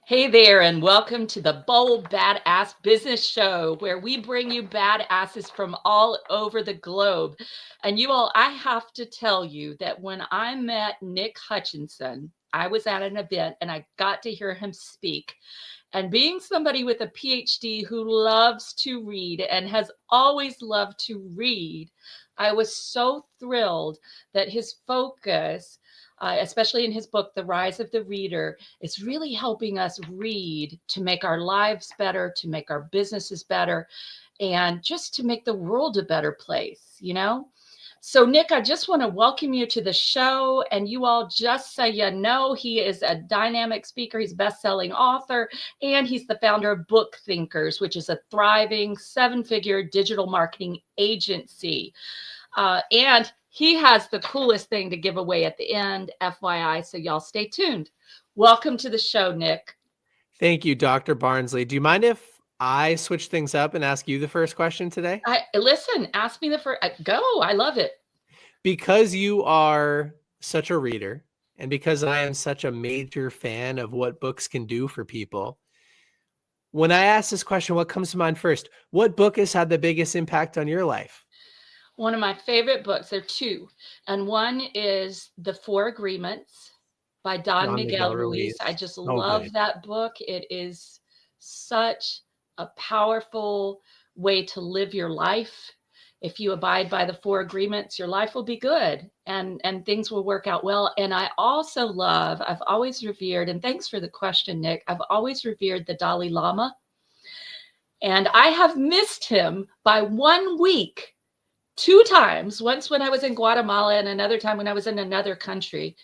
Hey there, and welcome to the Bold Badass Business Show, where we bring you badasses from all over the globe. And you all, I have to tell you that when I met Nick Hutchison, I was at an event and I got to hear him speak. And being somebody with a PhD who loves to read and has always loved to read, I was so thrilled that his focus, especially in his book, The Rise of the Reader, is really helping us read to make our lives better, to make our businesses better, and just to make the world a better place, you know? So, Nick, I just want to welcome you to the show. And you all, just so you know, he is a dynamic speaker. He's a best-selling author, and he's the founder of BookThinkers, which is a thriving seven-figure digital marketing agency. And he has the coolest thing to give away at the end, FYI, so y'all stay tuned. Welcome to the show, Nick. Thank you, Dr. Barnsley. Do you mind if I switch things up and ask you the first question today? Listen, ask me the first. Go. I love it. Because you are such a reader and because I am such a major fan of what books can do for people, when I ask this question, what comes to mind first? What book has had the biggest impact on your life? One of my favorite books, there are two, and one is The Four Agreements by Don Miguel Ruiz. I just love that book. It is such a powerful way to live your life. If you abide by the four agreements, your life will be good and things will work out well. And I also love, I've always revered, and thanks for the question, Nick, I've always revered the Dalai Lama. And I have missed him by 1 week. 2 times, once when I was in Guatemala and another time when I was in another country.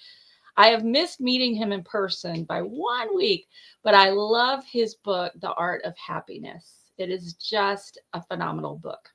I have missed meeting him in person by 1 week, but I love his book, The Art of Happiness. It is just a phenomenal book.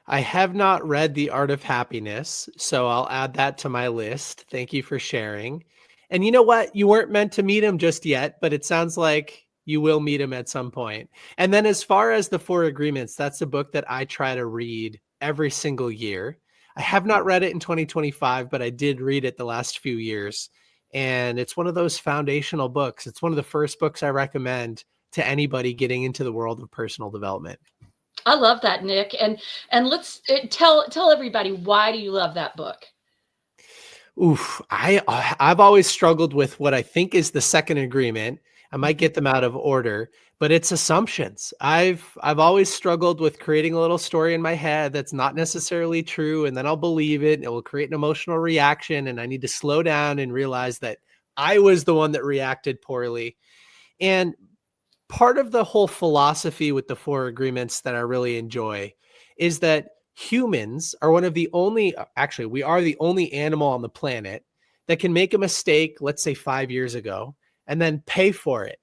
I have not read The Art of Happiness, so I'll add that to my list. Thank you for sharing. And you know what? You weren't meant to meet him just yet, but it sounds like you will meet him at some point. And then as far as the Four Agreements, that's a book that I try to read every single year. I have not read it in 2025, but I did read it the last few years. And it's one of those foundational books. It's one of the first books I recommend to anybody getting into the world of personal development. I love that, Nick. And let's tell everybody, why do you love that book? Oof, I've always struggled with what I think is the second agreement. I might get them out of order, but it's assumptions. I've always struggled with creating a little story in my head that's not necessarily true, and then I'll believe it, and it will create an emotional reaction, and I need to slow down and realize that I was the one that reacted poorly. And part of the whole philosophy with the Four Agreements that I really enjoy is that humans are one of the only, actually, we are the only animal on the planet that can make a mistake, let's say 5 years ago, and then pay for it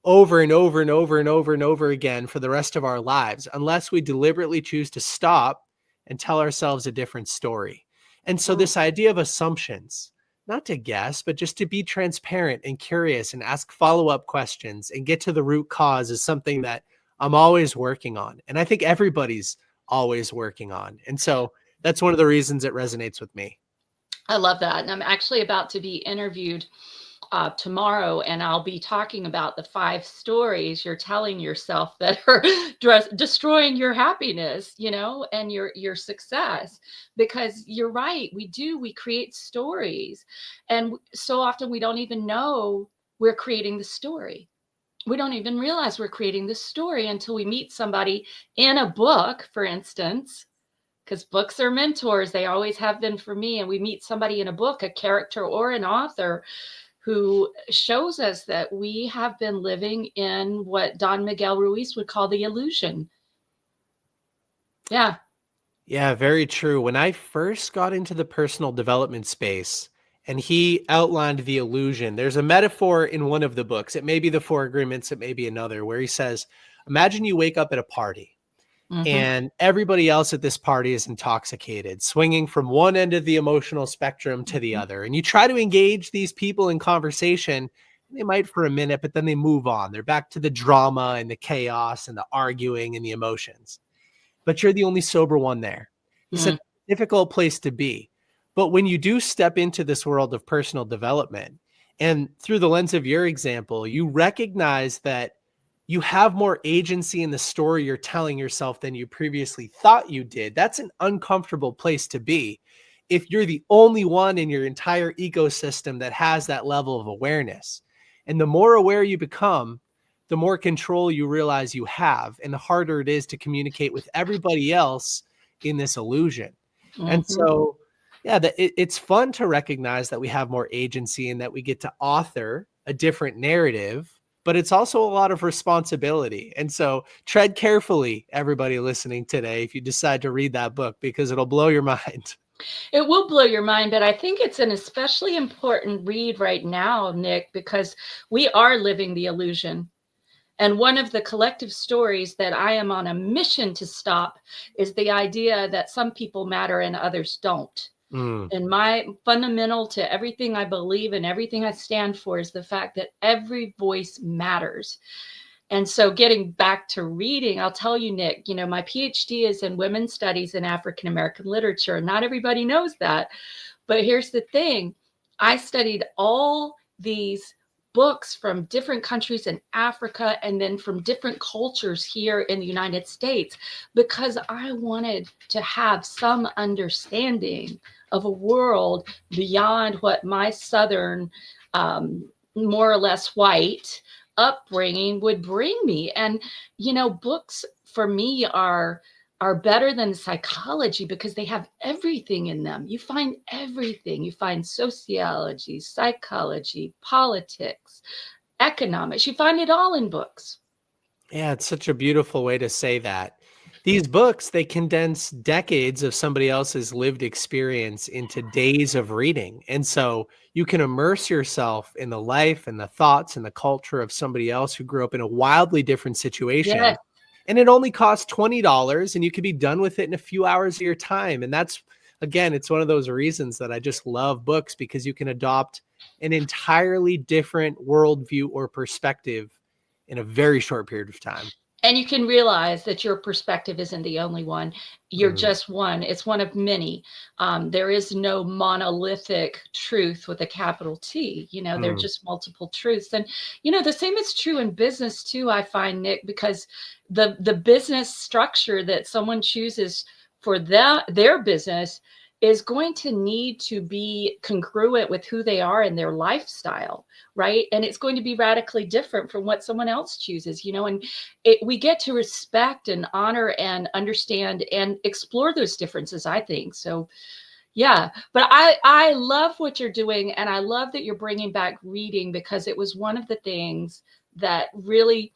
over and over and over and over and over again for the rest of our lives, unless we deliberately choose to stop and tell ourselves a different story. And so this idea of assumptions, not to guess, but just to be transparent and curious and ask follow-up questions and get to the root cause, is something that I'm always working on. And I think everybody's always working on. And so that's one of the reasons it resonates with me. I love that. And I'm actually about to be interviewed tomorrow, and I'll be talking about the 5 stories you're telling yourself that are destroying your happiness, you know, and your success. Because you're right, we create stories, and so often we don't even know we're creating the story. We don't even realize we're creating the story until we meet somebody in a book, for instance, because books are mentors. They always have been for me. And we meet somebody in a book, a character or an author, who shows us that we have been living in what Don Miguel Ruiz would call the illusion. Yeah. Yeah, very true. When I first got into the personal development space and he outlined the illusion, there's a metaphor in one of the books. It may be the Four Agreements, it may be another, where he says, imagine you wake up at a party and everybody else at this party is intoxicated, swinging from one end of the emotional spectrum to the other. And you try to engage these people in conversation, and they might for a minute, but then they move on. They're back to the drama and the chaos and the arguing and the emotions. But you're the only sober one there. He said, difficult place to be. But when you do step into this world of personal development And through the lens of your example, you recognize that you have more agency in the story you're telling yourself than you previously thought you did. That's an uncomfortable place to be if you're the only one in your entire ecosystem that has that level of awareness. And the more aware you become, the more control you realize you have, and the harder it is to communicate with everybody else in this illusion. And Mhm. so, yeah, it's fun to recognize that we have more agency and that we get to author a different narrative, but it's also a lot of responsibility. And so tread carefully, everybody listening today, if you decide to read that book, because it'll blow your mind. It will blow your mind, but I think it's an especially important read right now, Nick, because we are living the illusion. And one of the collective stories that I am on a mission to stop is the idea that some people matter and others don't. Mm. And my fundamental to everything I believe and everything I stand for is the fact that every voice matters. And so getting back to reading, I'll tell you, Nick, my PhD is in women's studies and African American literature. Not everybody knows that. But here's the thing. I studied all these books from different countries in Africa and then from different cultures here in the United States because I wanted to have some understanding of a world beyond what my Southern, more or less white upbringing would bring me. And books for me are better than psychology because they have everything in them. You find everything. You find sociology, psychology, politics, economics. You find it all in books. Yeah, it's such a beautiful way to say that. These books, they condense decades of somebody else's lived experience into days of reading. And so you can immerse yourself in the life and the thoughts and the culture of somebody else who grew up in a wildly different Yes. situation. And it only costs $20 and you could be done with it in a few hours of your time. And that's, again, it's one of those reasons that I just love books, because you can adopt an entirely different worldview or perspective in a very short period of time. And you can realize that your perspective isn't the only one. You're Mm, just one. It's one of many. There is no monolithic truth with a capital T. There are mm, just multiple truths. And, the same is true in business too, I find, Nick, because the business structure that someone chooses for their business is going to need to be congruent with who they are and their lifestyle, right? And it's going to be radically different from what someone else chooses, and we get to respect and honor and understand and explore those differences, I think. So yeah, but I love what you're doing, and I love that you're bringing back reading, because it was one of the things that really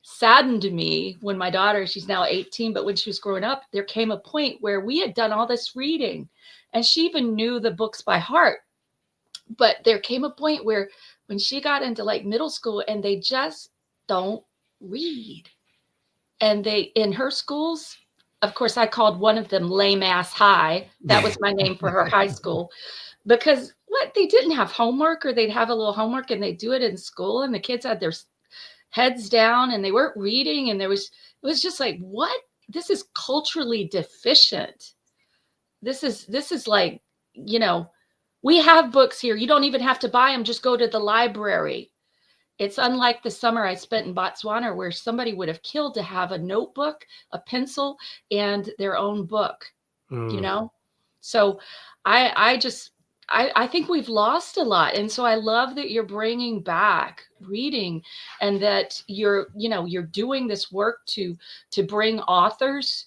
saddened me when my daughter, she's now 18, but when she was growing up, there came a point where we had done all this reading and she even knew the books by heart. But there came a point where when she got into like middle school and they just don't read. And they, in her schools, of course, I called one of them Lame Ass High. That was my name for her high school, because what, they didn't have homework, or they'd have a little homework and they'd do it in school, and the kids had their heads down and they weren't reading, and it was just like, what? This is culturally deficient. This is like, you know, we have books here. You don't even have to buy them. Just go to the library. It's unlike the summer I spent in Botswana, where somebody would have killed to have a notebook, a pencil, and their own book, you mm. know? So I just, I think we've lost a lot. And so I love that you're bringing back reading, and that you're doing this work to bring authors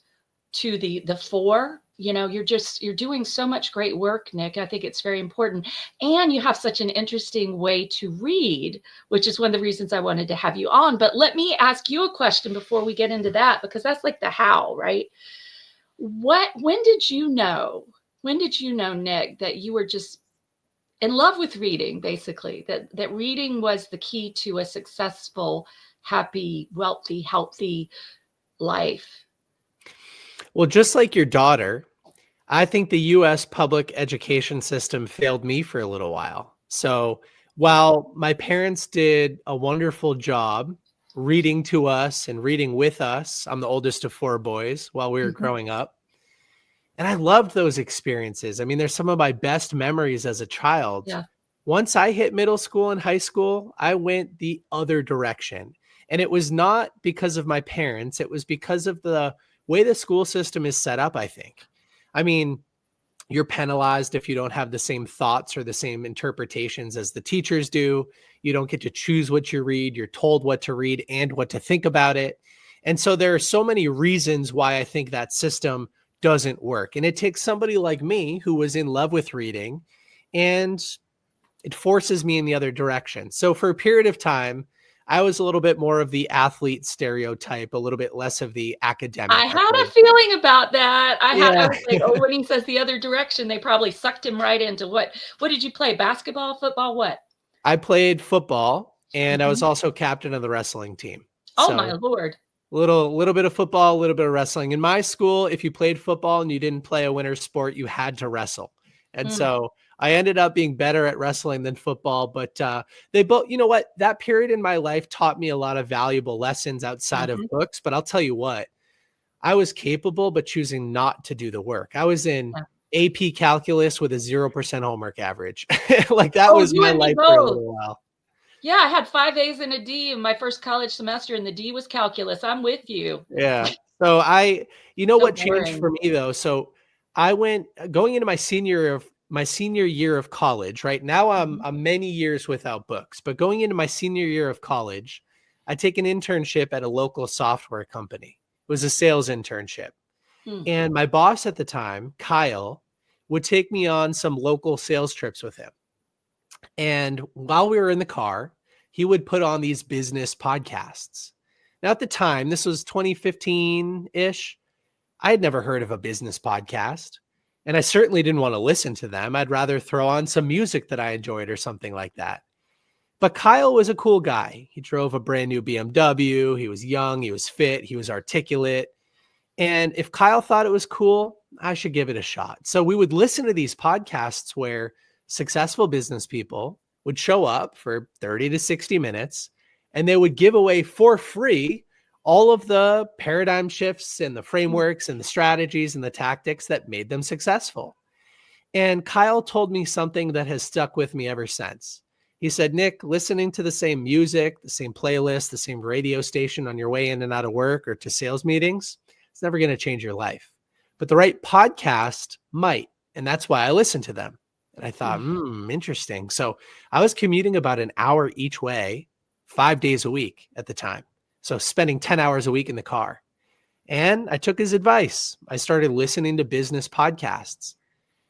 to the fore. You're doing so much great work, Nick. I think it's very important. And you have such an interesting way to read, which is one of the reasons I wanted to have you on. But let me ask you a question before we get into that, because that's like the how, right? When did you know, Nick, that you were just in love with reading, basically, that reading was the key to a successful, happy, wealthy, healthy life? Well, just like your daughter, I think the US public education system failed me for a little while. So while my parents did a wonderful job reading to us and reading with us, I'm the oldest of four boys, while we were Mhm. growing up. And I loved those experiences. I mean, they're some of my best memories as a child. Yeah. Once I hit middle school and high school, I went the other direction. And it was not because of my parents, it was because of the way the school system is set up, I think. I mean, you're penalized if you don't have the same thoughts or the same interpretations as the teachers do. You don't get to choose what you read. You're told what to read and what to think about it. And so there are so many reasons why I think that system doesn't work. And it takes somebody like me who was in love with reading, and it forces me in the other direction. So for a period of time, I was a little bit more of the athlete stereotype, a little bit less of the I academic. had a feeling about that. I Yeah. was like, oh, when he says the other direction, they probably sucked him right into what did you play? Basketball, football, what? I played football, and I was Mhm. also captain of the wrestling team. Oh my So Lord. little bit of football, a little bit of wrestling. In my school, if you played football and you didn't play a winter sport, you had to wrestle. And Mm, so I ended up being better at wrestling than football, but they both, you know what, that period in my life taught me a lot of valuable lessons outside of mhm. books. But I'll tell you what, I was capable, but choosing not to do the work. I was in Yeah. AP calculus with a 0% homework average. Like that Oh, was you my and me life for a both. little while. Yeah, I had 5 A's and a D in my first college semester, and the D was calculus. I'm with you. Yeah. So you know So what changed boring. for me though? So I went going into my senior year of college, right? Now Mhm. I'm many years without books, but going into my senior year of college, I take an internship at a local software company. It was a sales internship. Mm, And my boss at the time, Kyle, would take me on some local sales trips with him. And while we were in the car, he would put on these business podcasts. Now, at the time, this was 2015 ish. I had never heard of a business podcast. And I certainly didn't want to listen to them. I'd rather throw on some music that I enjoyed or something like that. But Kyle was a cool guy. He drove a brand new BMW. He was young. He was fit. He was articulate. And if Kyle thought it was cool, I should give it a shot. So we would listen to these podcasts where successful business people would show up for 30 to 60 minutes and they would give away for free all of the paradigm shifts and the mm, frameworks and the strategies and the tactics that made them successful. And Kyle told me something that has stuck with me ever since. He said, Nick, listening to the same music, the same playlist, the same radio station on your way in and out of work or to sales meetings, it's never going to change your life. But the right podcast might. And that's why I listen to them. And I thought, mm. interesting. So I was commuting about an hour each way, 5 days a week at the time. So spending 10 hours a week in the car. And I took his advice. I started listening to business podcasts.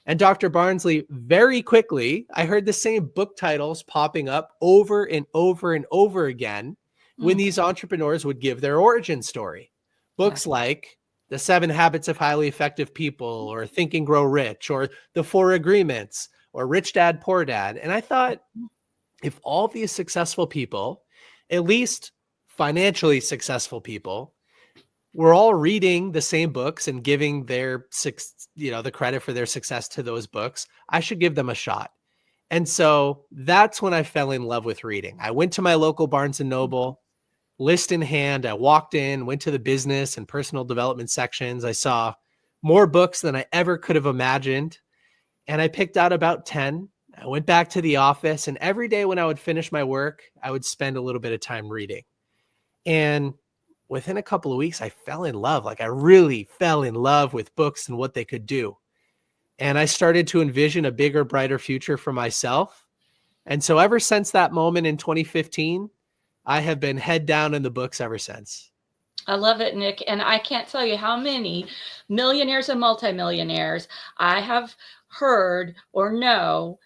And Dr. Barnsley, very quickly, I heard the same book titles popping up over and over and over again when Mm, these entrepreneurs would give their origin story. yeah. Books like The 7 Habits of Highly Effective People, or Think and Grow Rich, or The 4 Agreements, or Rich Dad, Poor Dad. And I thought, if all these successful people, at least financially successful people, we're all reading the same books and giving the credit for their success to those books, I should give them a shot. And so that's when I fell in love with reading. I went to my local Barnes and Mhm. Noble, list in hand. I walked in, went to the business and personal development sections. I saw more books than I ever could have imagined. And I picked out about 10. I went back to the office, and every day when I would finish my work, I would spend a little bit of time reading. And within a couple of weeks, I fell in love. Like I really fell in love with books and what they could do. And I started to envision a bigger, brighter future for myself. And so ever since that moment in 2015, I have been head down in the books ever since. I love it, Nick. And I can't tell you how many millionaires and multimillionaires I have heard or know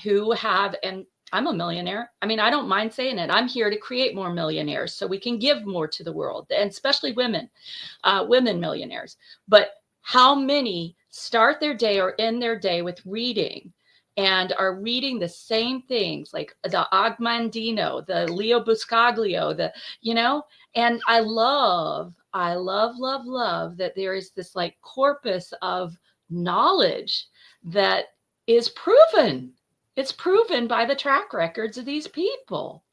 who have, and I'm a millionaire. I mean, I don't mind saying it. I'm here to create more millionaires so we can give more to the world, and especially women, women millionaires. But how many start their day or end their day with reading and are reading the same things like the Agmandino, the Leo Buscaglio, you know, and I love that there is this like corpus of knowledge that is proven. It's proven by the track records of these people.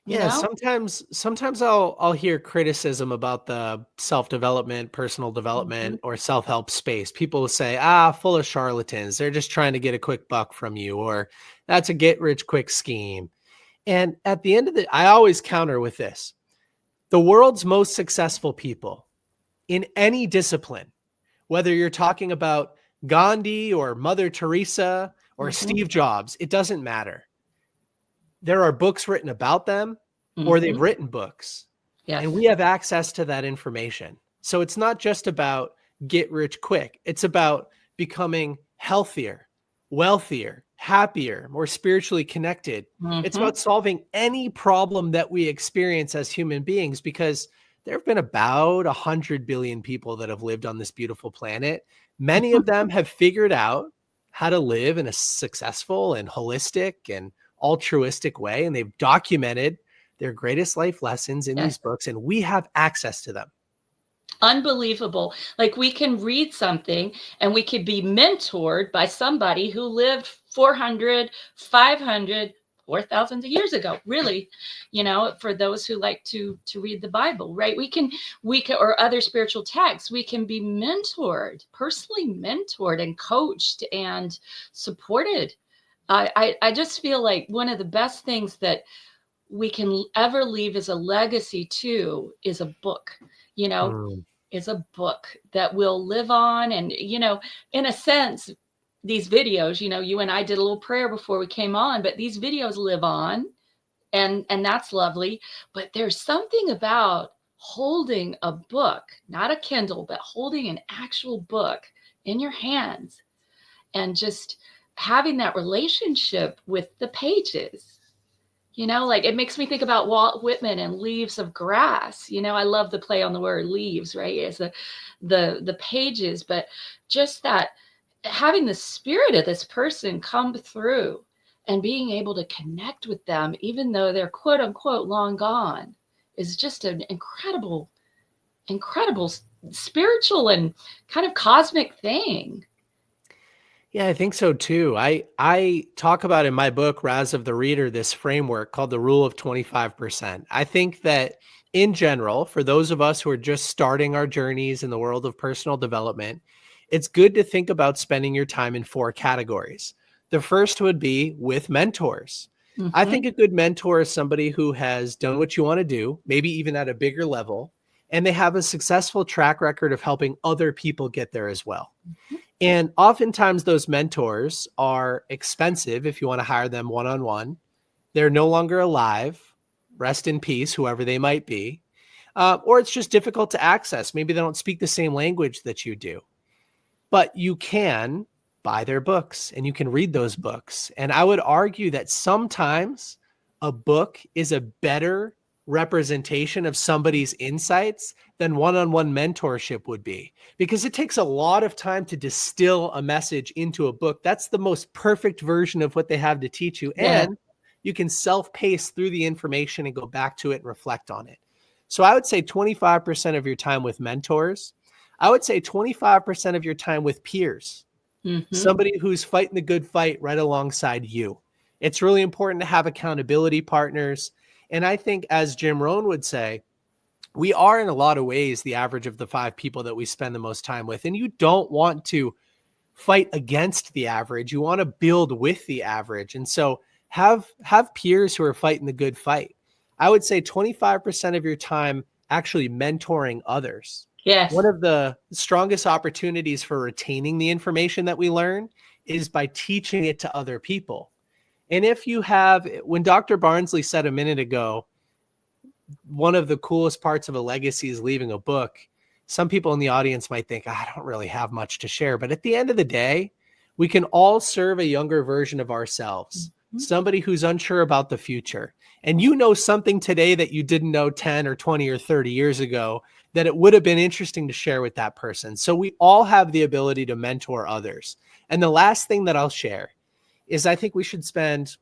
you Yeah, know? sometimes I'll hear criticism about the self-development, personal Mhm. development, or self-help space. People will say, "Ah, full of charlatans. They're just trying to get a quick buck from you," or "That's a get-rich-quick scheme." And at the end of I always counter with this. The world's most successful people in any discipline, whether you're talking about Gandhi or Mother Teresa or Mhm. Steve Jobs, it doesn't matter. There are books written about them, or they've Mhm. written books, and Yes. we have access to that information. So it's not just about get rich quick. It's about becoming healthier, wealthier, happier, more spiritually connected. It's Mhm. about solving any problem that we experience as human beings, because there have been about 100 billion people that have lived on this beautiful planet. Many of them have figured out how to live in a successful and holistic and altruistic way, and they've documented their greatest life lessons in Yes. these books, and we have access to them. Unbelievable. Like we can read something and we could be mentored by somebody who lived 400, 500, 4,000 years ago, really, for those who like to read the Bible, right? We can, or other spiritual texts, we can be mentored, personally mentored and coached and supported. I just feel like one of the best things that we can ever leave as a legacy too is a book. You know, Mm. is a book that will live on. And, in a sense, these videos, you and I did a little prayer before we came on, but these videos live on, and that's lovely. But there's something about holding a book, not a Kindle, but holding an actual book in your hands and just having that relationship with the pages. Like it makes me think about Walt Whitman and Leaves of Grass. I love the play on the word leaves, right? As the pages, but just that having the spirit of this person come through and being able to connect with them, even though they're quote unquote long gone, is just an incredible spiritual and kind of cosmic thing. Yeah, I think so too. I talk about in my book, Rise of the Reader, this framework called the rule of 25%. I think that in general, for those of us who are just starting our journeys in the world of personal development, it's good to think about spending your time in 4 categories. The first would be with mentors. I Hmm. think a good mentor is somebody who has done what you want to do, maybe even at a bigger level, and they have a successful track record of helping other people get there as well. And oftentimes those mentors are expensive if you want to hire them one-on-one. They're no longer alive. Rest in peace, whoever they might be. Or it's just difficult to access. Maybe they don't speak the same language that you do. But you can buy their books and you can read those books. And I would argue that sometimes a book is a better representation of somebody's insights than one-on-one mentorship would be, because it takes a lot of time to distill a message into a book. That's the most perfect version of what they have to teach you. Yeah. And you can self-pace through the information and go back to it and reflect on it. So I would say 25% of your time with mentors. I would say 25% of your time with peers, Hmm. somebody who's fighting the good fight right alongside you. It's really important to have accountability partners. And I think, as Jim Rohn would say, we are in a lot of ways the average of the 5 people that we spend the most time with. And you don't want to fight against the average. You want to build with the average. And so have peers who are fighting the good fight. I would say 25% of your time actually mentoring others. One Yes. of the strongest opportunities for retaining the information that we learn is by teaching it to other people. And if you have, when Dr. Barnsley said a minute ago, one of the coolest parts of a legacy is leaving a book. Some people in the audience might think, I don't really have much to share. But at the end of the day, we can all serve a younger version of ourselves, Mhm. somebody who's unsure about the future. And you know something today that you didn't know 10 or 20 or 30 years ago that it would have been interesting to share with that person. So we all have the ability to mentor others. And the last thing that I'll share is I think we should spend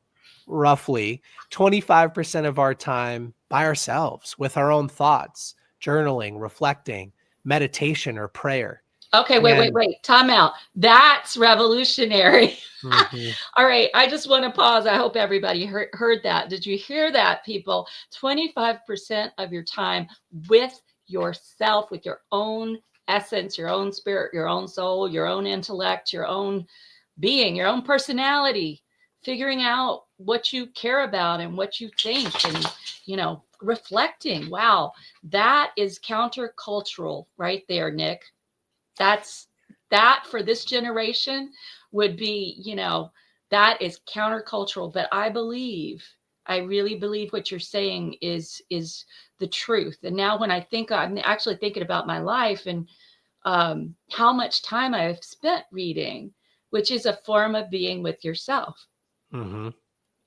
roughly 25% of our time by ourselves with our own thoughts, journaling, reflecting, meditation, or prayer. Okay, And wait. Time out. That's revolutionary. mhm, All right, I just want to pause. I hope everybody heard that. Did you hear that, people? 25% of your time with yourself, with your own essence, your own spirit, your own soul, your own intellect, your own being, your own personality, figuring out what you care about and what you think and, reflecting. Wow, that is countercultural right there, Nick. That's that for this generation would be, that is countercultural. But I really believe what you're saying is the truth. And now when I'm actually thinking about my life and how much time I've spent reading, which is a form of being with yourself. mhm. It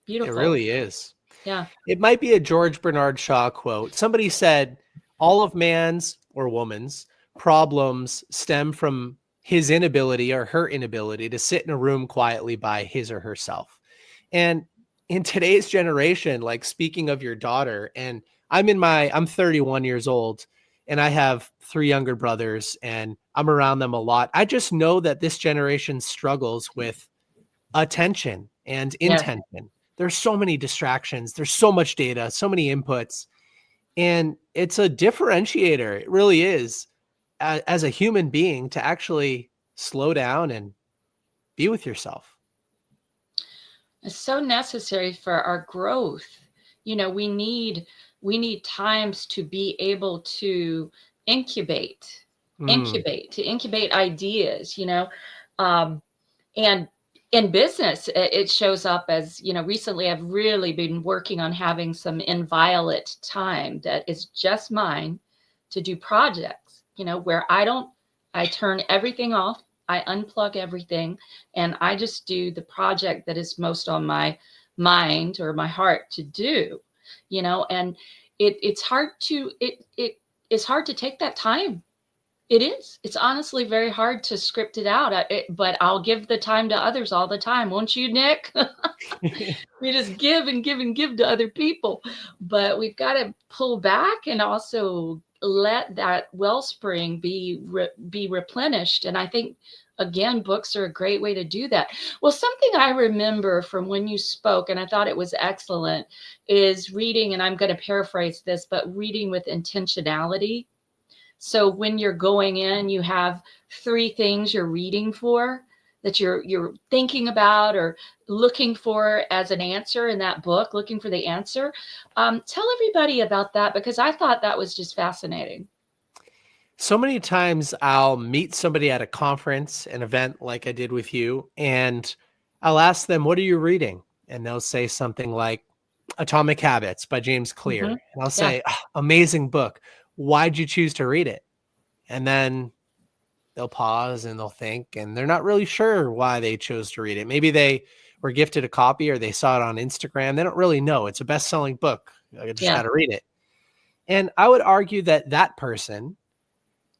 Beautiful. really is. Yeah. It might be a George Bernard Shaw quote. Somebody said, all of man's or woman's problems stem from his inability or her inability to sit in a room quietly by his or herself. And in today's generation, like speaking of your daughter, and I'm 31 years old and I have three younger brothers and I'm around them a lot. I just know that this generation struggles with attention and Yes. intention. There's so many distractions, there's so much data, so many inputs, and it's a differentiator. It really is, as a human being, to actually slow down and be with yourself. It's so necessary for our growth. We need times to be able to incubate, Mm, to incubate ideas, um, and in business, it shows up as, recently I've really been working on having some inviolate time that is just mine to do projects, where I turn everything off, I unplug everything, and I just do the project that is most on my mind or my heart to do, and it's hard to, it's hard to take that time. It is. It's honestly very hard to script it out, but I'll give the time to others all the time. Won't you, Nick? We just give and give and give to other people. But we've got to pull back and also let that wellspring be replenished. And I think, again, books are a great way to do that. Well, something I remember from when you spoke, and I thought it was excellent, is reading, and I'm going to paraphrase this, but reading with intentionality. So when you're going in, you have three things you're reading for, that you're thinking about or looking for as an answer in that book, looking for the answer. Tell everybody about that, because I thought that was just fascinating. so many times I'll meet somebody at a conference, an event like I did with you, and I'll ask them, what are you reading? And they'll say something like Atomic Habits by James Hmm. Clear. And I'll Yeah, say, "Ah, amazing book. Why'd you choose to read it?" And then they'll pause and they'll think, and they're not really sure why they chose to read it. Maybe they were gifted a copy or they saw it on Instagram. They don't really know. It's a best-selling book. I just got yeah. to read it. And I would argue that that person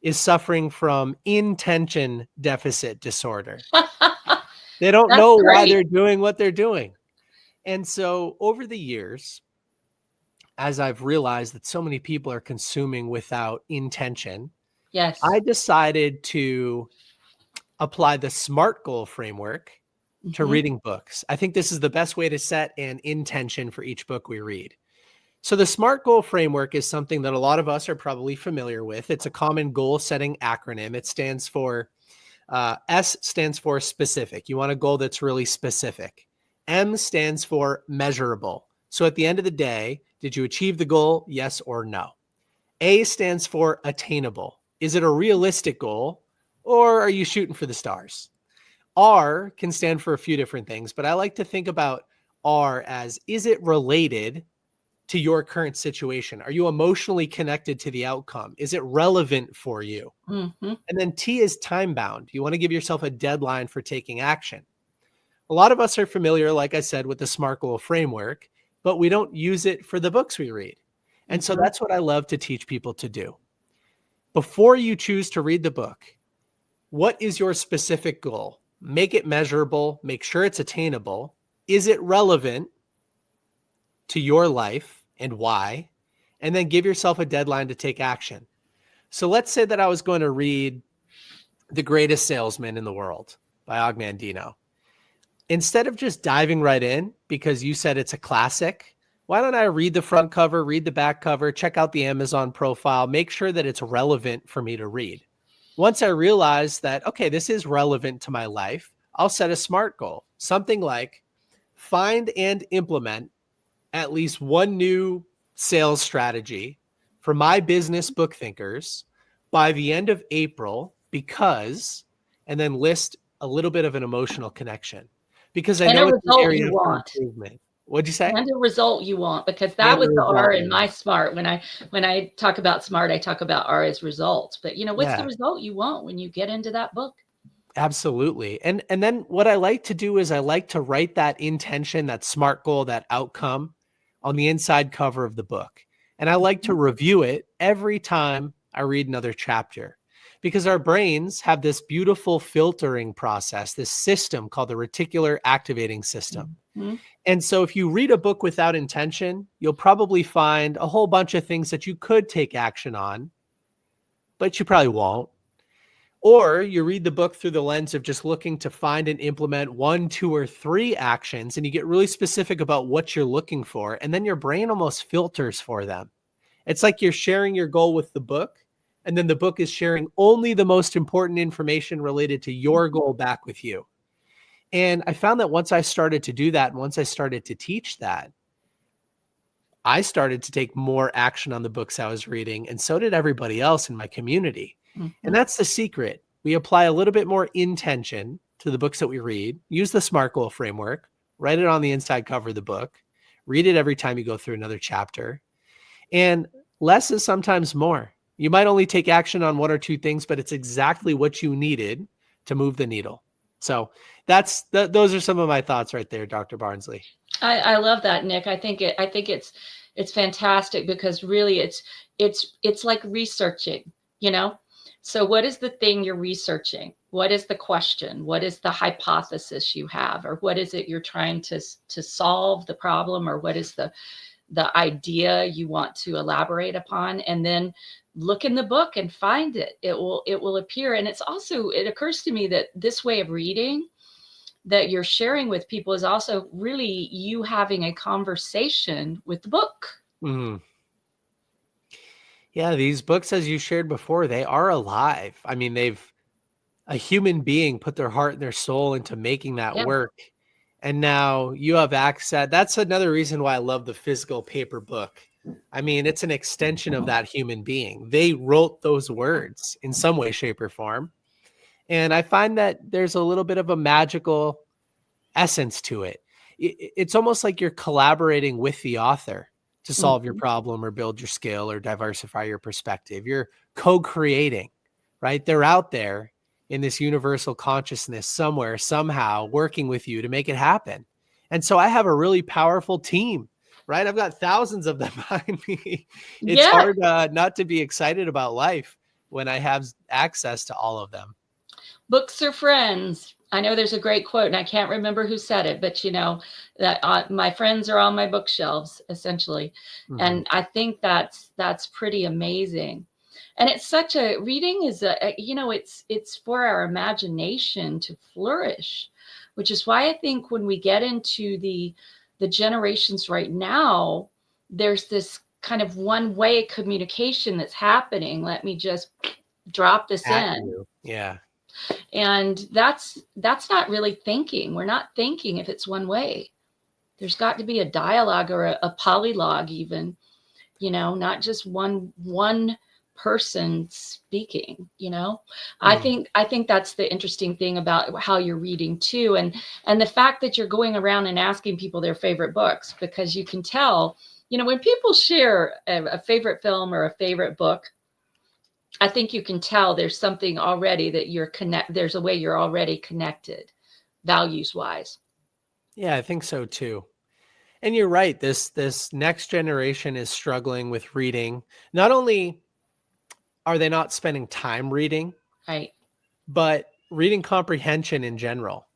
is suffering from intention deficit disorder. They don't That's know why great. they're doing what they're doing. And so over the years, as I've realized that so many people are consuming without intention, Yes. I decided to apply the SMART goal framework to Hmm. reading books. I think this is the best way to set an intention for each book we read. So the SMART goal framework is something that a lot of us are probably familiar with. It's a common goal setting acronym. It stands for S stands for specific. You want a goal that's really specific. M stands for measurable. So at the end of the day, did you achieve the goal? Yes or no? A stands for attainable. Is it a realistic goal or are you shooting for the stars? R can stand for a few different things, but I like to think about R as, is it related to your current situation? Are you emotionally connected to the outcome? Is it relevant for you? Hmm. And then T is time bound. You want to give yourself a deadline for taking action. A lot of us are familiar, like I said, with the SMART goal framework, but we don't use it for the books we read. And so Hmm. that's what I love to teach people to do. Before you choose to read the book, what is your specific goal? Make it measurable, make sure it's attainable. Is it relevant to your life and why? And then give yourself a deadline to take action. So let's say that I was going to read The Greatest Salesman in the World by Og Mandino. Instead of just diving right in because you said it's a classic, why don't I read the front cover, read the back cover, check out the Amazon profile, make sure that it's relevant for me to read. Once I realize that, okay, this is relevant to my life, I'll set a SMART goal, something like find and implement at least one new sales strategy for my business BookThinkers by the end of April because, and then list a little bit of an emotional connection because I And a know it's an result area you for want. improvement. What'd you say? And a result you want, because that And the was the result R in you my want. SMART. When I talk about SMART, I talk about R as results. But what's the Yeah, result you want when you get into that book? absolutely. And then what I like to do is I like to write that intention, that SMART goal, that outcome on the inside cover of the book. And I like to review it every time I read another chapter because our brains have this beautiful filtering process, this system called the reticular activating system. Mhm. And so if you read a book without intention, you'll probably find a whole bunch of things that you could take action on, but you probably won't. Or you read the book through the lens of just looking to find and implement 1, 2, or 3 actions, and you get really specific about what you're looking for, and then your brain almost filters for them. It's like you're sharing your goal with the book, and then the book is sharing only the most important information related to your goal back with you. And I found that once I started to do that, and once I started to teach that, I started to take more action on the books I was reading, and so did everybody else in my community. And Mhm. that's the secret. We apply a little bit more intention to the books that we read, use the SMART goal framework, write it on the inside cover of the book, read it every time you go through another chapter. And less is sometimes more. You might only take action on 1 or 2 things, but it's exactly what you needed to move the needle. So those are some of my thoughts right there, Dr. Barnsley. I love that, Nick. I think it's fantastic because really it's like researching, you know? So what is the thing you're researching? What is the question? What is the hypothesis you have? Or what is it you're trying to solve the problem? Or what is the idea you want to elaborate upon? And then look in the book and find it. It will appear. And it occurs to me that this way of reading that you're sharing with people is also really you having a conversation with the book. Mhm. Yeah, these books, as you shared before, they are alive. I mean, a human being put their heart and their soul into making that Yeah. work. And now you have access. That's another reason why I love the physical paper book. I mean, it's an extension of that human being. They wrote those words in some way, shape, or form. And I find that there's a little bit of a magical essence to it. It's almost like you're collaborating with the author to solve your Mhm. problem or build your skill or diversify your perspective. You're co-creating, right? They're out there in this universal consciousness somewhere, somehow working with you to make it happen. And so I have a really powerful team, right? I've got thousands of them behind me. It's Yeah. hard not to be excited about life when I have access to all of them. Books are friends. I know there's a great quote, and I can't remember who said it, but that my friends are on my bookshelves, essentially. Mhm. And I think that's pretty amazing. And it's such a reading is it's for our imagination to flourish, which is why I think when we get into the generations right now, there's this kind of one way communication that's happening. Let me just drop this At in. you. Yeah. And that's not really thinking. We're not thinking if it's one way. There's got to be a dialogue or a polylogue even, not just one person speaking, I Mm. think I think that's the interesting thing about how you're reading too. And the fact that you're going around and asking people their favorite books, because you can tell, when people share a favorite film or a favorite book, I think you can tell there's something already that there's a way you're already connected values wise. Yeah, I think so too. And you're right. This next generation is struggling with reading. Not only are they not spending time reading, Right. but reading comprehension in general.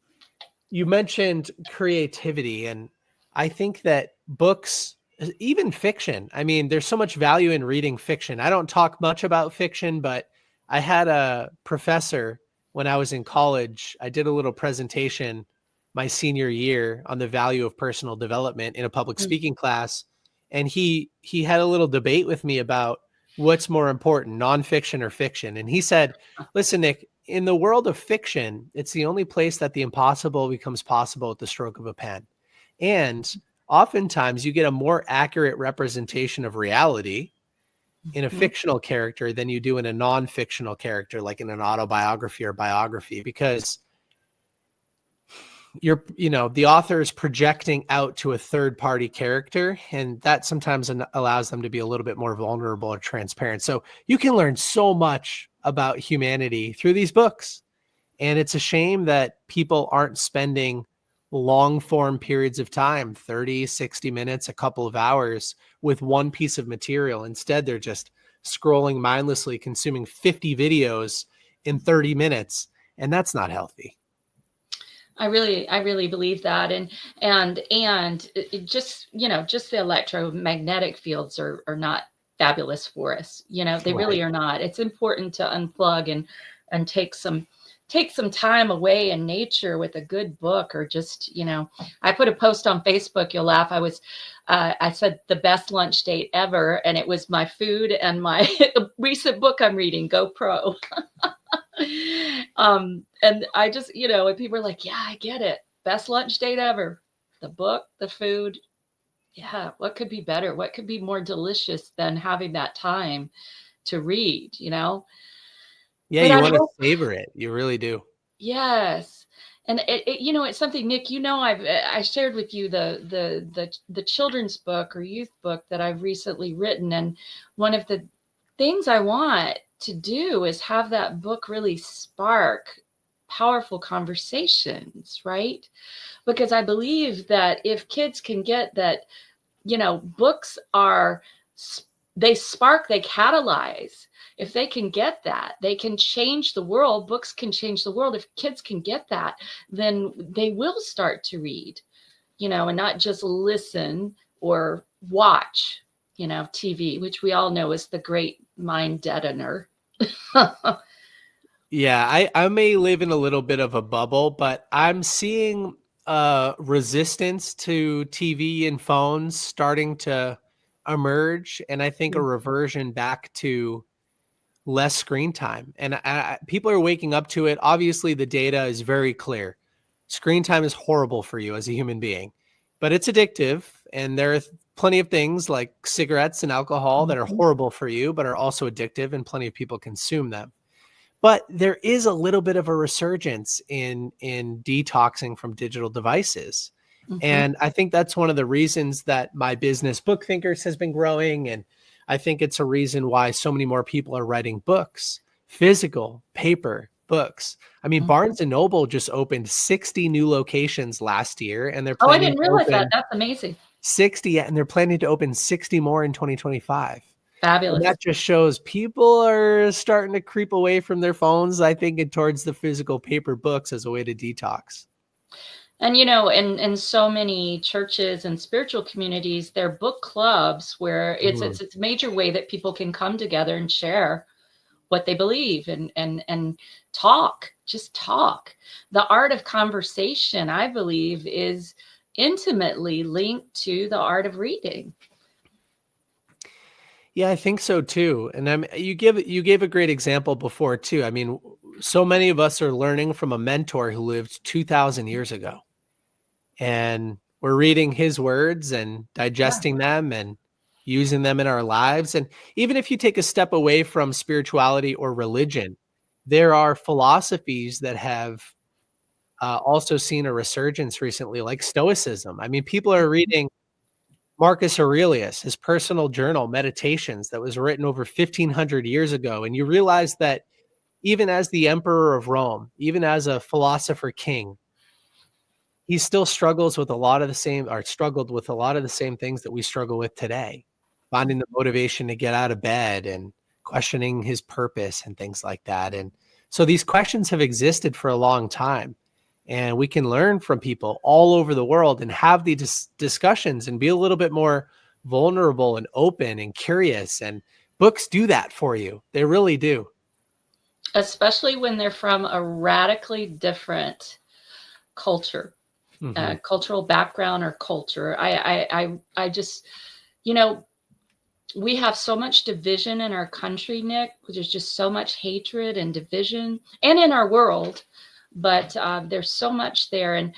You mentioned creativity, and I think that books, even fiction, I mean, there's so much value in reading fiction. I don't talk much about fiction, but I had a professor when I was in college, I did a little presentation my senior year on the value of personal development in a public Mm. speaking class. And he had a little debate with me about what's more important, nonfiction or fiction. And he said, listen, Nick, in the world of fiction, it's the only place that the impossible becomes possible at the stroke of a pen. And oftentimes you get a more accurate representation of reality in a fictional character than you do in a non-fictional character, like in an autobiography or biography, because the author is projecting out to a third party character, and that sometimes allows them to be a little bit more vulnerable or transparent. So you can learn so much about humanity through these books. And it's a shame that people aren't spending long form periods of time, 30, 60 minutes, a couple of hours with one piece of material. Instead, they're just scrolling mindlessly, consuming 50 videos in 30 minutes. And that's not healthy. I really believe that. And it just, just the electromagnetic fields are not fabulous for us. They really are not. It's important to unplug and take some time away in nature with a good book, or just, I put a post on Facebook, you'll laugh. I said the best lunch date ever, and it was my food and my recent book I'm reading, GoPro. And I just, and people are like, yeah, I get it. Best lunch date ever. The book, the food. Yeah. What could be better? What could be more delicious than having that time to read, Yeah. But you want to savor it. You really do. Yes. And it's something, Nick, I shared with you the children's book or youth book that I've recently written. And one of the things I want to do is have that book really spark powerful conversations, right? Because I believe that if kids can get that, books they spark, they catalyze. If they can get that, they can change the world. Books can change the world. If kids can get that, then they will start to read, and not just listen or watch, TV, which we all know is the great mind deadener. Yeah, I may live in a little bit of a bubble, but I'm seeing resistance to TV and phones starting to emerge, and I think a reversion back to less screen time. And people are waking up to it. Obviously, the data is very clear. Screen time is horrible for you as a human being, but it's addictive. And there are plenty of things like cigarettes and alcohol that are horrible for you, but are also addictive, and plenty of people consume them. But there is a little bit of a resurgence in detoxing from digital devices. And I think that's one of the reasons that my business BookThinkers has been growing. And I think it's a reason why so many more people are writing books, physical, paper books. I mean, Barnes & Noble just opened 60 new locations last year, and they're planning I didn't realize that. That's amazing. 60, and they're planning to open 60 more in 2025. Fabulous. And that just shows people are starting to creep away from their phones, I think, and towards the physical paper books as a way to detox. And, in so many churches and spiritual communities, they're book clubs where it's a major way that people can come together and share what they believe and talk, just talk. The art of conversation, I believe, is intimately linked to the art of reading. Yeah, I think so too. And you gave a great example before too. I mean, so many of us are learning from a mentor who lived 2,000 years ago. And we're reading his words and digesting them and using them in our lives. And even if you take a step away from spirituality or religion, there are philosophies that have also seen a resurgence recently, like Stoicism. I mean, people are reading Marcus Aurelius, his personal journal, Meditations, that was written over 1,500 years ago. And you realize that even as the emperor of Rome, even as a philosopher king, he still struggled with a lot of the same things that we struggle with today, finding the motivation to get out of bed and questioning his purpose and things like that. And so these questions have existed for a long time. And we can learn from people all over the world and have these discussions and be a little bit more vulnerable and open and curious. And books do that for you. They really do. especially when they're from a radically different culture, cultural background or culture. I just, you know, we have so much division in our country, Nick. There's just so much hatred and division, and in our world. But there's so much there, and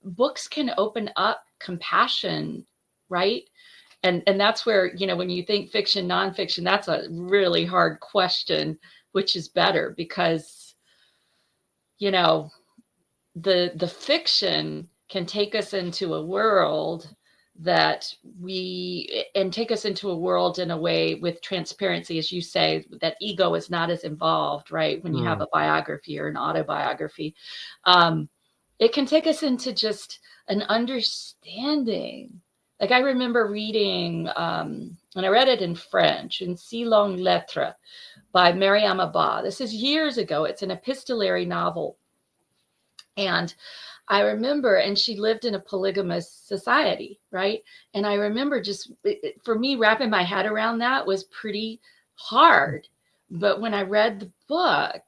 books can open up compassion, right? And that's where, you know, when you think fiction, nonfiction, that's a really hard question. Which is better? Because, you know, the fiction can take us into a world and take us into a world in a way with transparency, as you say, that ego is not as involved, right? When you have a biography or an autobiography, it can take us into just an understanding. Like I remember reading, and I read it in French, in Si Longue Lettre by Mariam Abba. This is years ago. It's an epistolary novel. And I remember, and she lived in a polygamous society, right? And I remember just, for me, wrapping my head around that was pretty hard. But when I read the book,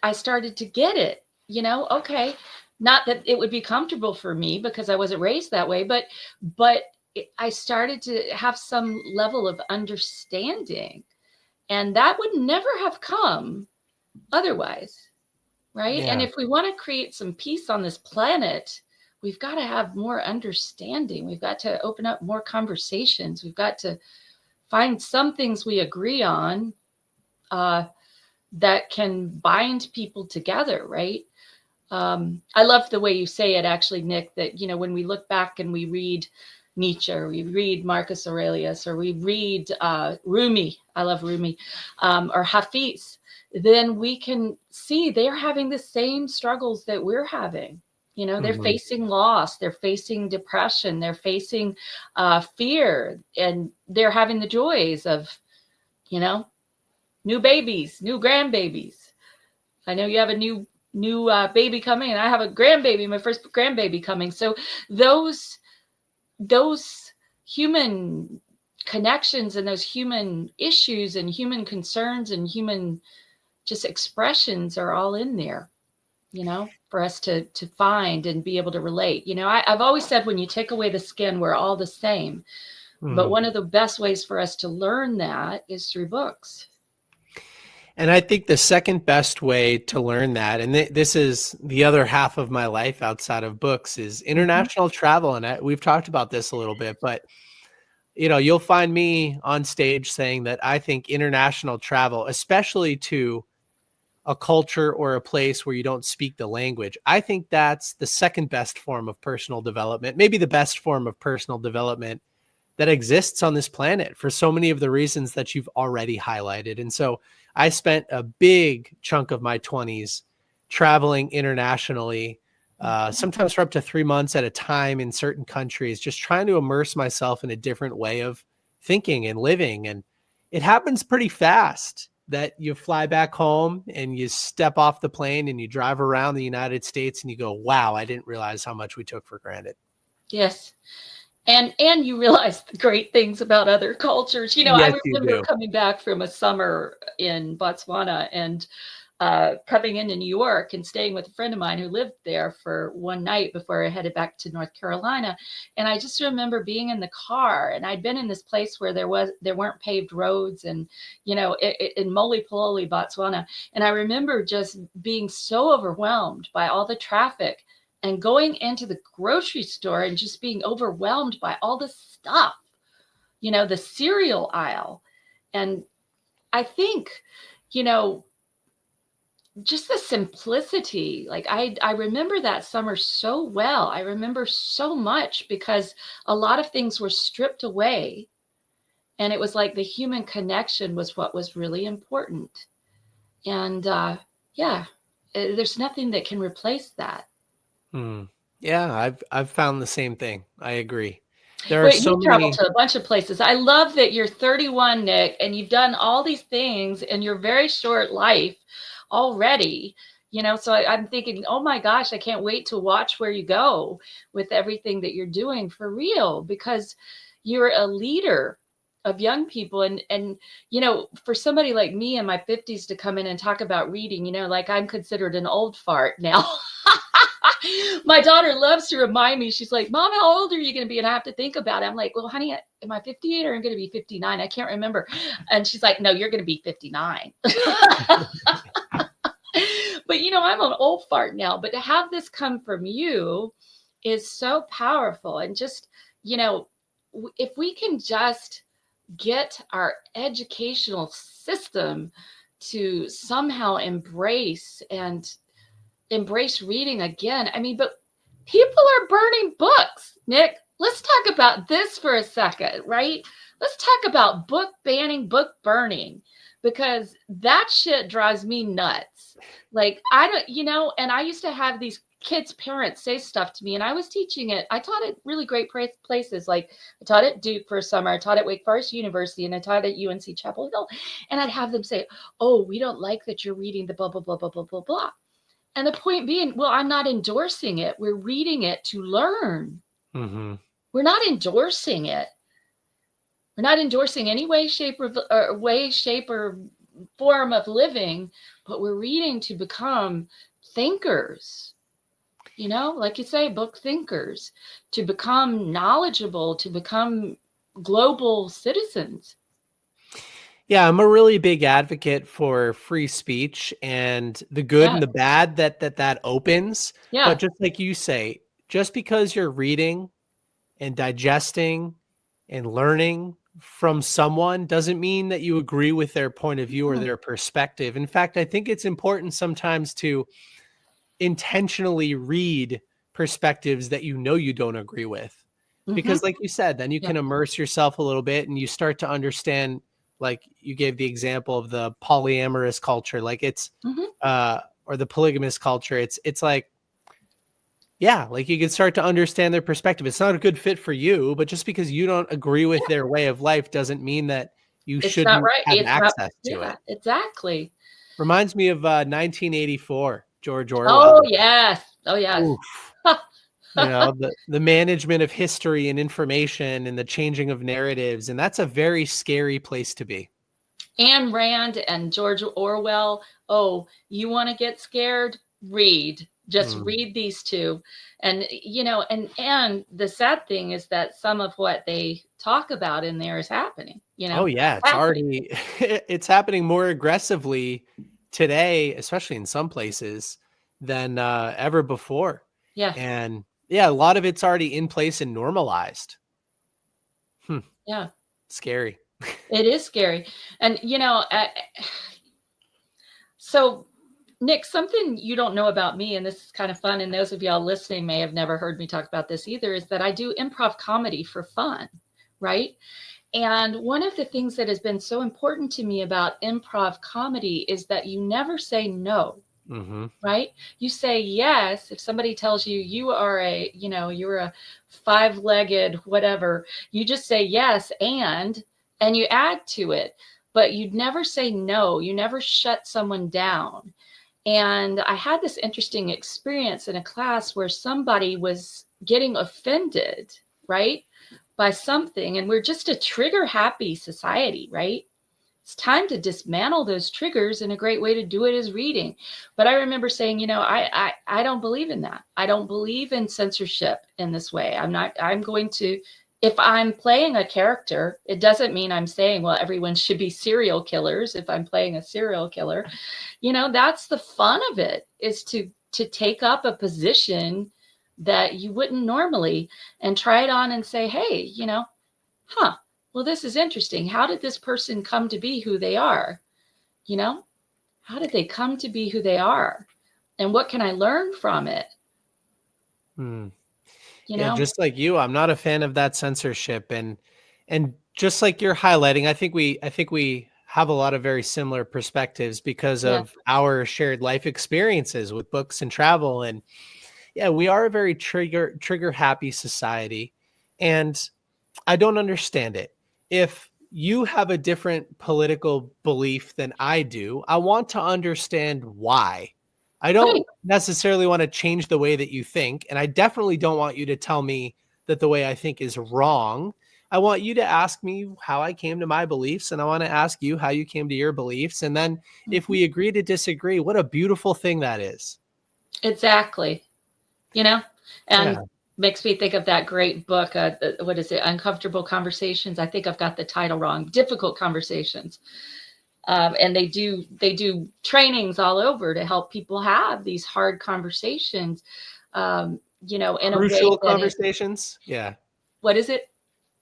I started to get it, you know, okay. Not that it would be comfortable for me because I wasn't raised that way, but I started to have some level of understanding, and that would never have come otherwise. Right. Yeah. And if we want to create some peace on this planet, we've got to have more understanding. We've got to open up more conversations. We've got to find some things we agree on that can bind people together. Right. I love the way you say it, actually, Nick, that, you know, when we look back and we read Nietzsche, or we read Marcus Aurelius, or we read Rumi, I love Rumi, or Hafiz, then we can see they're having the same struggles that we're having. You know, they're facing loss, they're facing depression, they're facing fear, and they're having the joys of, you know, new babies, new grandbabies. I know you have a new baby coming, and I have a grandbaby, my first grandbaby coming. So those human connections and those human issues and human concerns and human just expressions are all in there, you know, for us to find and be able to relate. You know, I've always said, when you take away the skin, we're all the same. But one of the best ways for us to learn that is through books. And I think the second best way to learn that, and this is the other half of my life outside of books, is international travel. And we've talked about this a little bit, but you know, you'll find me on stage saying that I think international travel, especially to a culture or a place where you don't speak the language, I think that's the second best form of personal development, maybe the best form of personal development that exists on this planet, for so many of the reasons that you've already highlighted. And so I spent a big chunk of my 20s traveling internationally, sometimes for up to 3 months at a time in certain countries, just trying to immerse myself in a different way of thinking and living. And it happens pretty fast that you fly back home and you step off the plane and you drive around the United States and you go, wow, I didn't realize how much we took for granted. Yes. And you realize the great things about other cultures. You know, Yes, I you remember do. coming back from a summer in Botswana and coming into New York and staying with a friend of mine who lived there for one night before I headed back to North Carolina. And I just remember being in the car, and I'd been in this place where there weren't paved roads, and, you know, in Molopololi, Botswana. And I remember just being so overwhelmed by all the traffic, and going into the grocery store and just being overwhelmed by all the stuff, you know, the cereal aisle. And I think, you know, just the simplicity, like I remember that summer so well. I remember so much because a lot of things were stripped away, and it was like the human connection was what was really important. And yeah, there's nothing that can replace that. Yeah, I've found the same thing. I agree. There are Wait, so you've traveled many. to a bunch of places. I love that you're 31, Nick, and you've done all these things in your very short life already. You know, so I'm thinking, oh my gosh, I can't wait to watch where you go with everything that you're doing, for real, because you're a leader. of young people. And, you know, for somebody like me in my 50s to come in and talk about reading, you know, like I'm considered an old fart now. My daughter loves to remind me, she's like, Mom, how old are you going to be? And I have to think about it. I'm like, well, honey, am I 58 or I'm going to be 59? I can't remember. And she's like, no, you're going to be 59. But, you know, I'm an old fart now. But to have this come from you is so powerful. And just, you know, if we can just get our educational system to somehow embrace reading again. I mean, but people are burning books, Nick. Let's talk about this for a second, right? Let's talk about book banning, book burning, because that shit drives me nuts. Like, I don't, you know, and I used to have these kids' parents say stuff to me, and I was teaching it. I taught at really great places. Like, I taught at Duke for a summer, I taught at Wake Forest University, and I taught at UNC Chapel Hill. And I'd have them say, oh, we don't like that you're reading the blah, blah, blah, blah, blah, blah, blah. And the point being, well, I'm not endorsing it. We're reading it to learn. Mm-hmm. We're not endorsing it. We're not endorsing any way, shape, or form of living, but we're reading to become thinkers. You know, like you say, book thinkers, to become knowledgeable, to become global citizens. Yeah, I'm a really big advocate for free speech and the good and the bad that opens. Yeah. But just like you say, just because you're reading and digesting and learning from someone doesn't mean that you agree with their point of view or their perspective. In fact, I think it's important sometimes to intentionally read perspectives that you know you don't agree with. Because like you said, then you can immerse yourself a little bit and you start to understand. Like you gave the example of the polyamorous culture, like it's, or the polygamous culture. It's like, yeah, like you can start to understand their perspective. It's not a good fit for you, but just because you don't agree with their way of life doesn't mean that you shouldn't have access to it. Exactly. Reminds me of 1984, George Orwell. Oh, yes. Oh, yes. You know, the management of history and information and the changing of narratives. And that's a very scary place to be. Ayn Rand and George Orwell. Oh, you want to get scared? Read. Just read these two. And, you know, and the sad thing is that some of what they talk about in there is happening, you know? Oh, yeah. It's already, it's happening more aggressively today, especially in some places, than ever before. Yeah. And yeah, a lot of it's already in place and normalized. Yeah. Scary. It is scary. And, you know, so Nick, something you don't know about me, and this is kind of fun, and those of y'all listening may have never heard me talk about this either, is that I do improv comedy for fun, right? And one of the things that has been so important to me about improv comedy is that you never say no. Right? You say yes. If somebody tells you you're a 5-legged whatever, you just say yes and you add to it, but you'd never say no. You never shut someone down. And I had this interesting experience in a class where somebody was getting offended, right, by something. And we're just a trigger happy society, right? It's time to dismantle those triggers, and a great way to do it is reading. But I remember saying, you know, I don't believe in that. I don't believe in censorship in this way. I'm going to, if I'm playing a character, it doesn't mean I'm saying, well, everyone should be serial killers. If I'm playing a serial killer, you know, that's the fun of it, is to take up a position that you wouldn't normally and try it on and say, hey, you know, well, this is interesting. How did this person come to be who they are? You know, how did they come to be who they are? And what can I learn from it? You know, just like you, I'm not a fan of that censorship. And just like you're highlighting, I think we have a lot of very similar perspectives because of our shared life experiences with books and travel. And yeah, we are a very trigger happy society. And I don't understand it. If you have a different political belief than I do, I want to understand why. I don't necessarily want to change the way that you think. And I definitely don't want you to tell me that the way I think is wrong. I want you to ask me how I came to my beliefs, and I want to ask you how you came to your beliefs. And then if we agree to disagree, what a beautiful thing that is. Exactly. And Yeah. makes me think of that great book. What is it? Uncomfortable Conversations. I think I've got the title wrong. Difficult Conversations. And they do trainings all over to help people have these hard conversations, in a way Crucial that is, conversations. Yeah. what is it?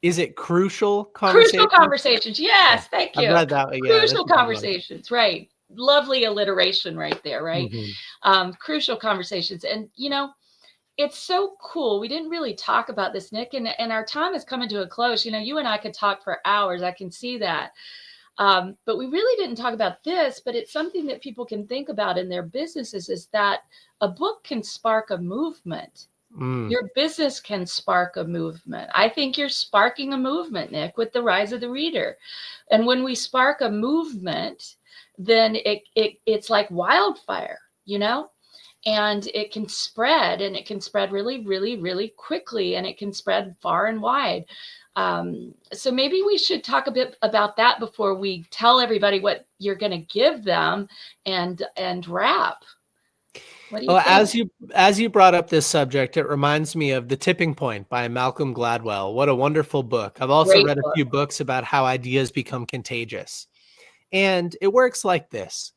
Is it crucial Crucial conversations? conversations. Yeah. Yes, thank I've you. read that. Yeah, that's Crucial a good one. conversations, right. Lovely alliteration right there, right? Mm-hmm. Crucial conversations. And, it's so cool. We didn't really talk about this, Nick, and our time is coming to a close. You and I could talk for hours. I can see that. But we really didn't talk about this, but it's something that people can think about in their businesses, is that a book can spark a movement. Your business can spark a movement. I think you're sparking a movement, Nick, with the rise of the reader. And when we spark a movement, then it's like wildfire, and it can spread, and it can spread really, really, really quickly, and it can spread far and wide. So maybe we should talk a bit about that before we tell everybody what you're going to give them and wrap. What do you think? As you brought up this subject, it reminds me of The Tipping Point by Malcolm Gladwell. What a wonderful book. I've also Great read a book. few books about how ideas become contagious. And it works like this.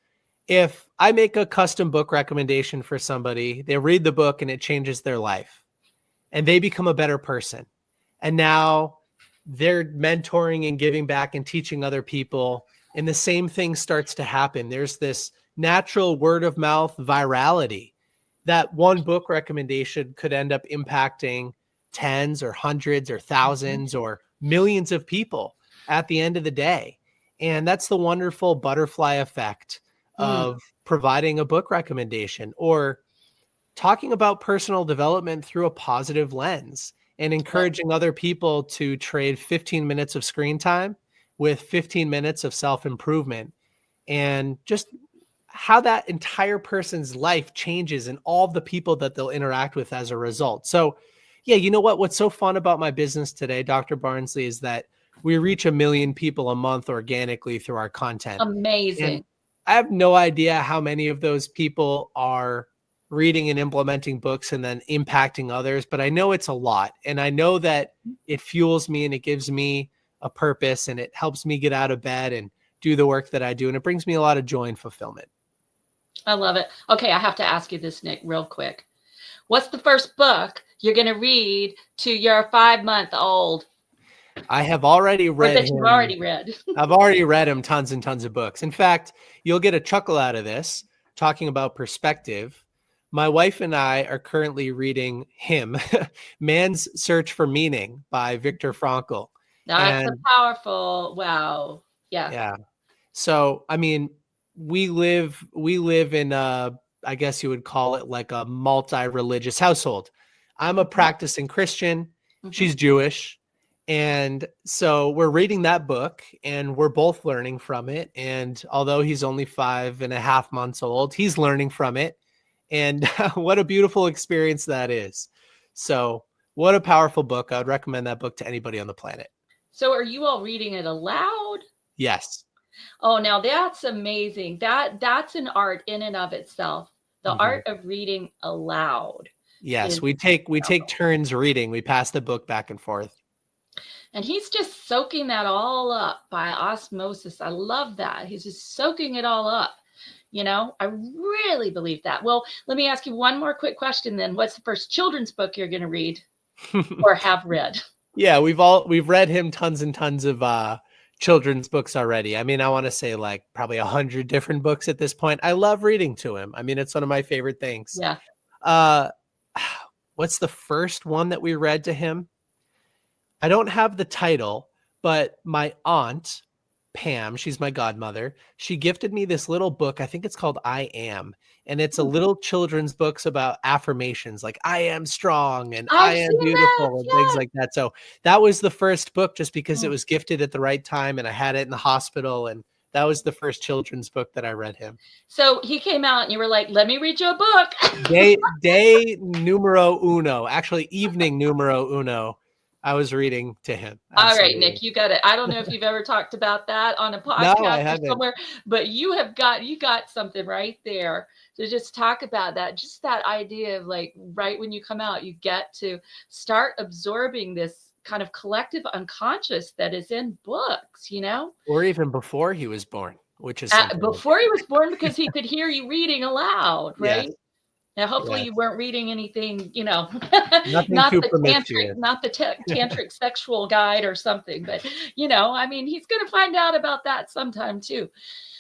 If I make a custom book recommendation for somebody, they read the book and it changes their life and they become a better person. And now they're mentoring and giving back and teaching other people. And the same thing starts to happen. There's this natural word of mouth virality that one book recommendation could end up impacting tens or hundreds or thousands or millions of people at the end of the day. And that's the wonderful butterfly effect of providing a book recommendation, or talking about personal development through a positive lens and encouraging other people to trade 15 minutes of screen time with 15 minutes of self-improvement, and just how that entire person's life changes and all the people that they'll interact with as a result. So yeah, you know what? What's so fun about my business today, Dr. Barnsley, is that we reach 1 million people a month organically through our content. Amazing. And I have no idea how many of those people are reading and implementing books and then impacting others, but I know it's a lot. And I know that it fuels me and it gives me a purpose and it helps me get out of bed and do the work that I do. And it brings me a lot of joy and fulfillment. I love it. Okay, I have to ask you this, Nick, real quick. What's the first book you're going to read to your 5-month-old? I have already read that you've already read. I've already read him tons and tons of books. In fact, you'll get a chuckle out of this, talking about perspective. My wife and I are currently reading him, Man's Search for Meaning by Viktor Frankl. That's a powerful, wow. Yeah. Yeah. So, I mean, we live in I guess you would call it like a multi-religious household. I'm a practicing Christian. She's Jewish. And so we're reading that book and we're both learning from it. And although he's only 5.5 months old, he's learning from it. And what a beautiful experience that is. So what a powerful book. I would recommend that book to anybody on the planet. So are you all reading it aloud? Yes. Oh, now that's amazing. That's an art in and of itself. The art of reading aloud. Yes, we take turns reading. We pass the book back and forth. And he's just soaking that all up by osmosis. I love that. He's just soaking it all up. I really believe that. Well, let me ask you one more quick question then. What's the first children's book you're going to read or have read? Yeah, we've read him tons and tons of children's books already. I mean, I want to say like probably 100 different books at this point. I love reading to him. I mean, it's one of my favorite things. Yeah. What's the first one that we read to him? I don't have the title, but my aunt, Pam, she's my godmother. She gifted me this little book. I think it's called I Am. And it's a little children's books about affirmations, like I am strong and I am beautiful and things like that. So that was the first book just because it was gifted at the right time and I had it in the hospital. And that was the first children's book that I read him. So he came out and you were like, let me read you a book. Day numero uno, actually evening numero uno. I was reading to him. All right, Absolutely. Nick, you got it. I don't know if you've ever talked about that on a No, I podcast or haven't. somewhere, but you got something right there to just talk about that. Just that idea of like right when you come out, you get to start absorbing this kind of collective unconscious that is in books, you know? Or even before he was born, which is something to Before he was born, because he could hear you reading aloud, Yes, right? Now, hopefully yes. you weren't reading anything, Nothing not too the promiscuous. tantric sexual guide or something, but I mean, he's going to find out about that sometime too.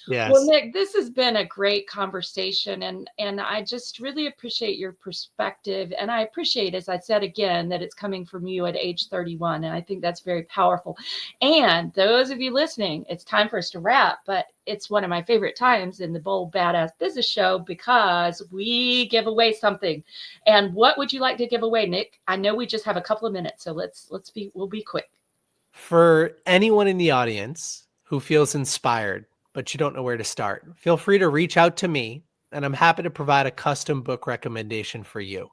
Well, Yes. Nick, this has been a great conversation, and I just really appreciate your perspective, and I appreciate, as I said again, that it's coming from you at age 31, and I think that's very powerful. And those of you listening, it's time for us to wrap, but it's one of my favorite times in the Bold Badass Business Show because we give away something. And what would you like to give away, Nick? I know we just have a couple of minutes, so we'll be quick. For anyone in the audience who feels inspired, but you don't know where to start, feel free to reach out to me, and I'm happy to provide a custom book recommendation for you.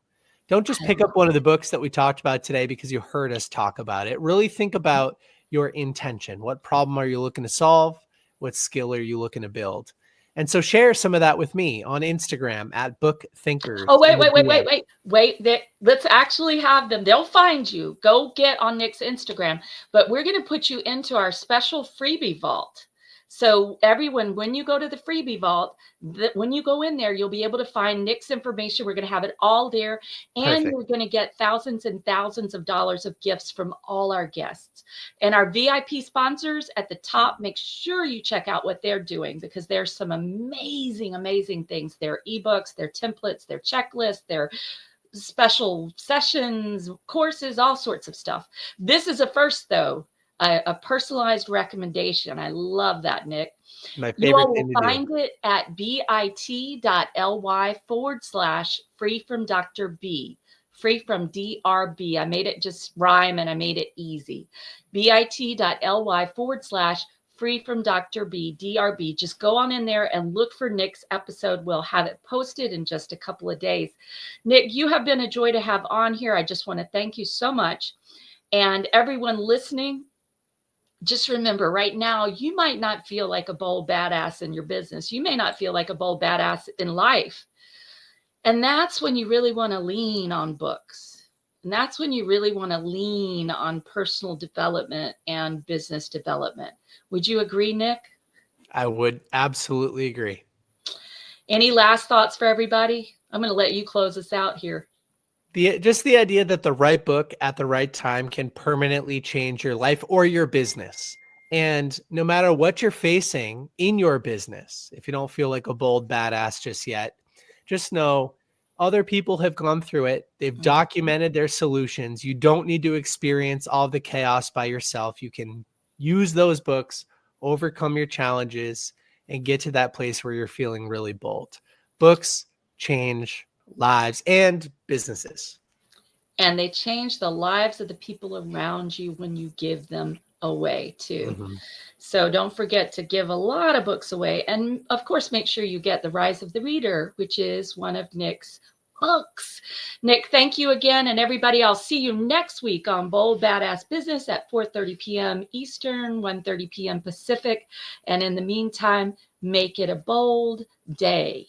Don't just pick up one of the books that we talked about today because you heard us talk about it. Really think about your intention. What problem are you looking to solve? What skill are you looking to build? And so share some of that with me on Instagram at BookThinkers. Oh, wait. Let's actually have them. They'll find you. Go get on Nick's Instagram, but we're going to put you into our special freebie vault. So everyone, when you go to the freebie vault, when you go in there, you'll be able to find Nick's information. We're going to have it all there. And Perfect. you're going to get thousands and thousands of dollars of gifts from all our guests. And our VIP sponsors at the top, make sure you check out what they're doing because there's some amazing, amazing things. Their ebooks, their templates, their checklists, their special sessions, courses, all sorts of stuff. This is a first, though. A personalized recommendation. I love that, Nick. My You favorite all will thing to do. find it at bit.ly/free from Dr. B. Free from DRB. I made it just rhyme and I made it easy. bit.ly/free from Dr. B, DRB. Just go on in there and look for Nick's episode. We'll have it posted in just a couple of days. Nick, you have been a joy to have on here. I just want to thank you so much. And everyone listening, just remember right now, you might not feel like a bold badass in your business. You may not feel like a bold badass in life. And that's when you really want to lean on books. And that's when you really want to lean on personal development and business development. Would you agree, Nick? I would absolutely agree. Any last thoughts for everybody? I'm going to let you close us out here. Just the idea that the right book at the right time can permanently change your life or your business. And no matter what you're facing in your business, if you don't feel like a bold badass just yet, just know other people have gone through it. They've documented their solutions. You don't need to experience all the chaos by yourself. You can use those books, overcome your challenges, and get to that place where you're feeling really bold. Books change lives and businesses. And they change the lives of the people around you when you give them away too. Mm-hmm. So don't forget to give a lot of books away. And of course, make sure you get The Rise of the Reader, which is one of Nick's books. Nick, thank you again. And everybody, I'll see you next week on Bold Badass Business at 4:30 p.m. Eastern, 1:30 p.m. Pacific. And in the meantime, make it a bold day.